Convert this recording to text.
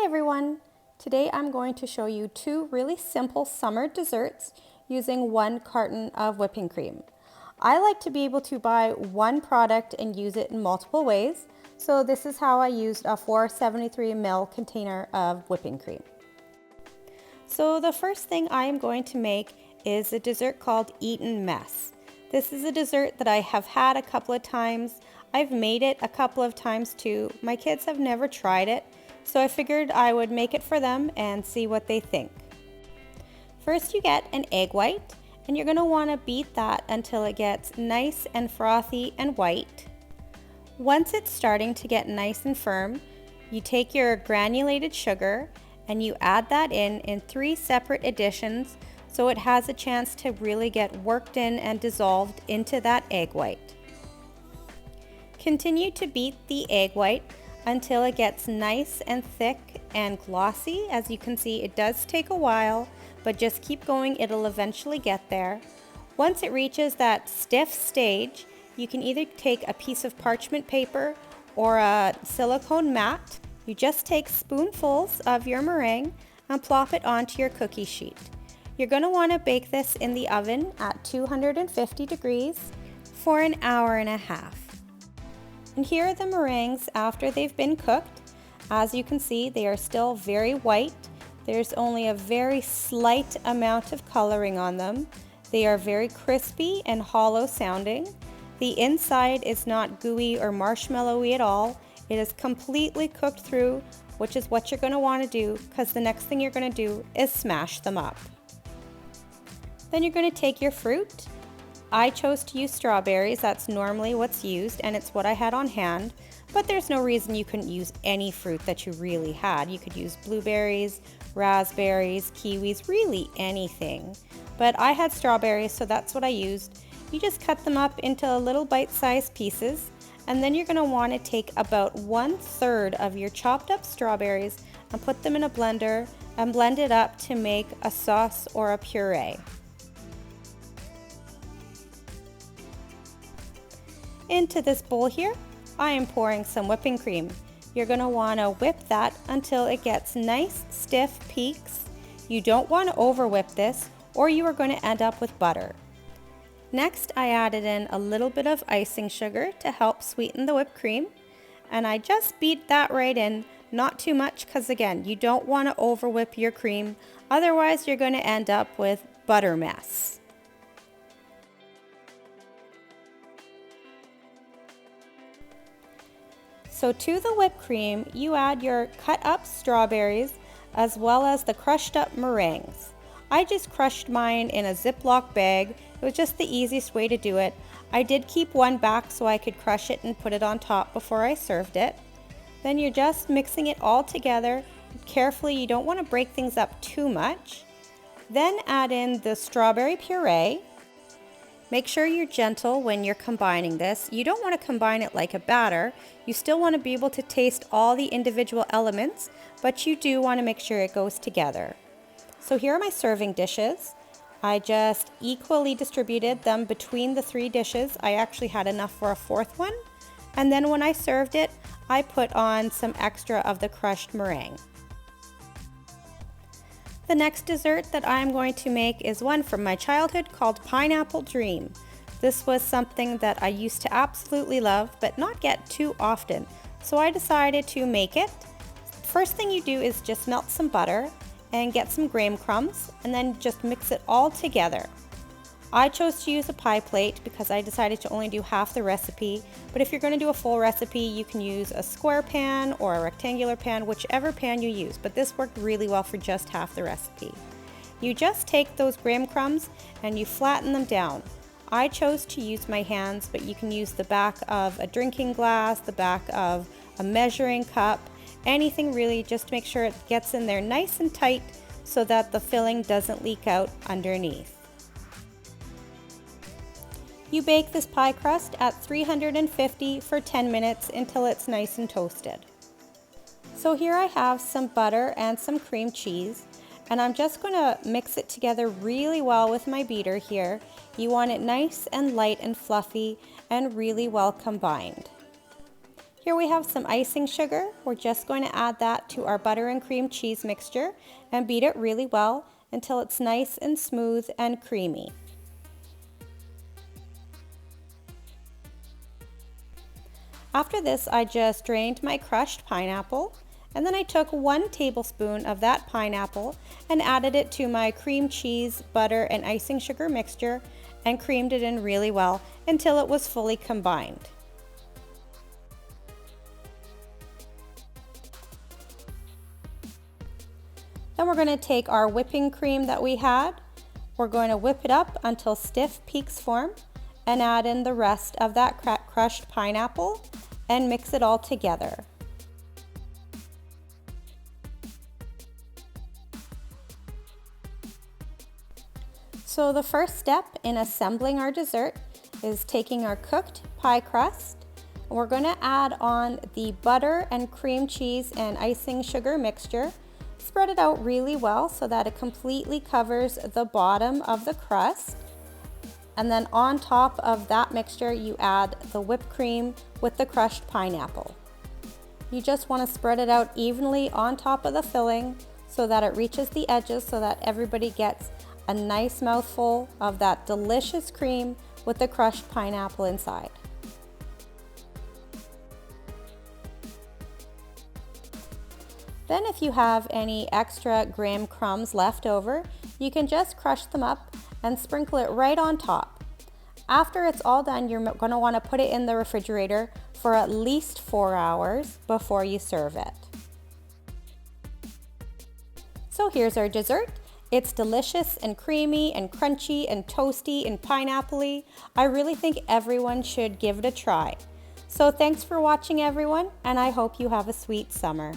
everyone! Today I'm going to show you two really simple summer desserts using one carton of whipping cream. I like to be able to buy one product and use it in multiple ways, so this is how I used a 473 ml container of whipping cream. So the first thing I am going to make is a dessert called Eton Mess. This is a dessert that I have had a couple of times. I've made it a couple of times too. My kids have never tried it, so I figured I would make it for them and see what they think. First you get an egg white, and you're going to want to beat that until it gets nice and frothy and white. Once it's starting to get nice and firm, you take your granulated sugar and you add that in 3 separate additions so it has a chance to really get worked in and dissolved into that egg white. Continue to beat the egg white until it gets nice and thick and glossy. As you can see, it does take a while, but just keep going, it'll eventually get there. Once it reaches that stiff stage, you can either take a piece of parchment paper or a silicone mat. You just take spoonfuls of your meringue and plop it onto your cookie sheet. You're going to want to bake this in the oven at 250 degrees for an hour and a half. And here are the meringues after they've been cooked. As you can see, they are still very white. There's only a very slight amount of coloring on them. They are very crispy and hollow sounding. The inside is not gooey or marshmallowy at all. It is completely cooked through, which is what you're going to want to do, because the next thing you're going to do is smash them up. Then you're going to take your fruit. I chose to use strawberries. That's normally what's used, and it's what I had on hand, but there's no reason you couldn't use any fruit that you really had. You could use blueberries, raspberries, kiwis, really anything. But I had strawberries, so that's what I used. You just cut them up into little bite-sized pieces, and then you're going to want to take about 1/3 of your chopped up strawberries and put them in a blender and blend it up to make a sauce or a puree. Into this bowl here, I am pouring some whipping cream. You're going to want to whip that until it gets nice, stiff peaks. You don't want to over whip this, or you are going to end up with butter. Next, I added in a little bit of icing sugar to help sweeten the whipped cream, and I just beat that right in, not too much, because again, you don't want to over whip your cream, otherwise you're going to end up with butter mess. So to the whipped cream, you add your cut up strawberries as well as the crushed up meringues. I just crushed mine in a Ziploc bag. It was just the easiest way to do it. I did keep one back so I could crush it and put it on top before I served it. Then you're just mixing it all together carefully. You don't want to break things up too much. Then add in the strawberry puree. Make sure you're gentle when you're combining this. You don't want to combine it like a batter. You still want to be able to taste all the individual elements, but you do want to make sure it goes together. So here are my serving dishes. I just equally distributed them between the 3 dishes. I actually had enough for a 4th one. And then when I served it, I put on some extra of the crushed meringue. The next dessert that I'm going to make is one from my childhood called Pineapple Dream. This was something that I used to absolutely love, but not get too often. So I decided to make it. First thing you do is just melt some butter and get some graham crumbs, and then just mix it all together. I chose to use a pie plate because I decided to only do half the recipe, but if you're going to do a full recipe, you can use a square pan or a rectangular pan, whichever pan you use, but this worked really well for just half the recipe. You just take those graham crumbs and you flatten them down. I chose to use my hands, but you can use the back of a drinking glass, the back of a measuring cup, anything really, just to make sure it gets in there nice and tight so that the filling doesn't leak out underneath. You bake this pie crust at 350 for 10 minutes until it's nice and toasted. So here I have some butter and some cream cheese, and I'm just going to mix it together really well with my beater here. You want it nice and light and fluffy and really well combined. Here we have some icing sugar. We're just going to add that to our butter and cream cheese mixture and beat it really well until it's nice and smooth and creamy. After this, I just drained my crushed pineapple, and then I took 1 tablespoon of that pineapple and added it to my cream cheese, butter, and icing sugar mixture and creamed it in really well until it was fully combined. Then we're going to take our whipping cream that we had. We're going to whip it up until stiff peaks form and add in the rest of that crushed pineapple and mix it all together. So the first step in assembling our dessert is taking our cooked pie crust. We're going to add on the butter and cream cheese and icing sugar mixture. Spread it out really well so that it completely covers the bottom of the crust. And then on top of that mixture, you add the whipped cream with the crushed pineapple. You just want to spread it out evenly on top of the filling so that it reaches the edges so that everybody gets a nice mouthful of that delicious cream with the crushed pineapple inside. Then if you have any extra graham crumbs left over, you can just crush them up and sprinkle it right on top. After it's all done, you're going to want to put it in the refrigerator for at least 4 hours before you serve it. So here's our dessert. It's delicious and creamy and crunchy and toasty and pineapple-y. I really think everyone should give it a try. So thanks for watching, everyone, and I hope you have a sweet summer.